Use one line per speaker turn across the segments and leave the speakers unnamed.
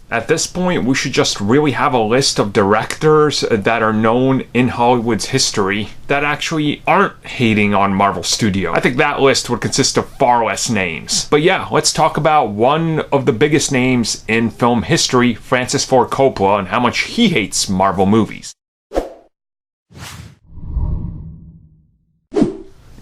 At this point, we should just really have a list of directors that are known in Hollywood's history that actually aren't hating on Marvel Studios. I think that list would consist of far less names. But yeah, let's talk about one of the biggest names in film history, Francis Ford Coppola, and how much he hates Marvel movies.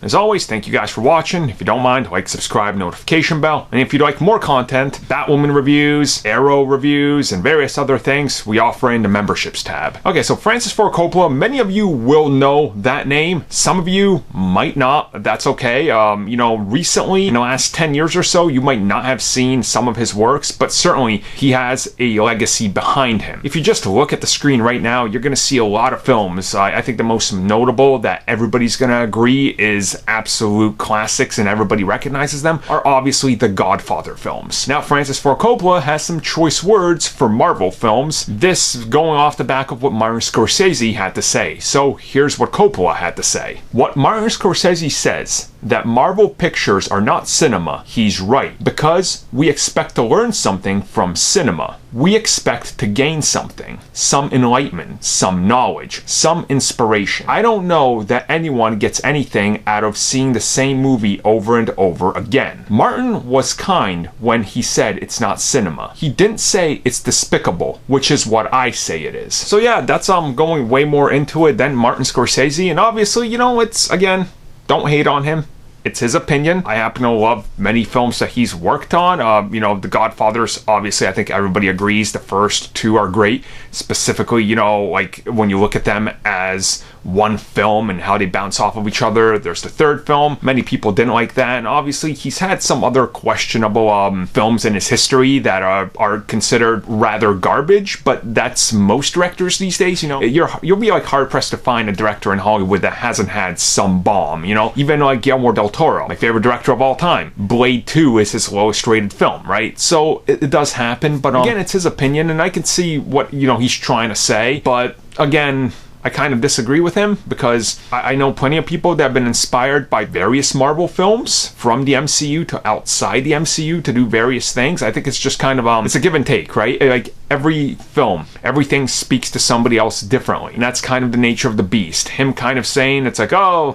As always, thank you guys for watching. If you don't mind, like, subscribe, notification bell. And if you'd like more content, Batwoman reviews, Arrow reviews, and various other things, we offer in the memberships tab. Okay, so Francis Ford Coppola, many of you will know that name. Some of you might not. That's okay. Recently, in the last 10 years or so, you might not have seen some of his works, but certainly he has a legacy behind him. If you just look at the screen right now, you're going to see a lot of films. I think the most notable that everybody's going to agree is absolute classics and everybody recognizes them are obviously the Godfather films. Now, Francis Ford Coppola has some choice words for Marvel films, this going off the back of what Martin Scorsese had to say. So here's what Coppola had to say. What Martin Scorsese says, that Marvel pictures are not cinema, he's right, because we expect to learn something from cinema. We expect to gain something, some enlightenment, some knowledge, some inspiration. I don't know that anyone gets anything out of seeing the same movie over and over again. Martin was kind when he said it's not cinema. He didn't say it's despicable, which is what I say it is. So yeah, that's going way more into it than Martin Scorsese, and obviously, it's, again, don't hate on him. It's his opinion. I happen to love many films that he's worked on. The Godfathers, obviously, I think everybody agrees the first two are great. Specifically, like when you look at them as one film and how they bounce off of each other. There's the third film. Many people didn't like that. And obviously, he's had some other questionable films in his history that are considered rather garbage. But that's most directors these days. You'll be like hard-pressed to find a director in Hollywood that hasn't had some bomb. Even like Guillermo del Toro, my favorite director of all time. Blade 2 is his lowest rated film, right? So it does happen, but again, it's his opinion, and I can see what, he's trying to say, but again, I kind of disagree with him because I know plenty of people that have been inspired by various Marvel films from the MCU to outside the MCU to do various things. I think it's just kind of, it's a give and take, right? Like every film, everything speaks to somebody else differently. And that's kind of the nature of the beast. Him kind of saying it's like,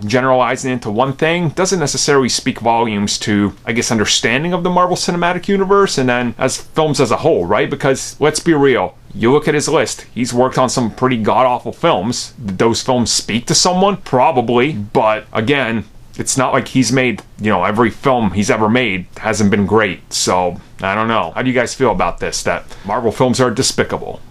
generalizing into one thing doesn't necessarily speak volumes to, I guess, understanding of the Marvel Cinematic Universe and then as films as a whole, right? Because let's be real. You look at his list, he's worked on some pretty god-awful films. Did those films speak to someone? Probably, but again, it's not like he's made, every film he's ever made hasn't been great. So, I don't know. How do you guys feel about this, that Marvel films are despicable?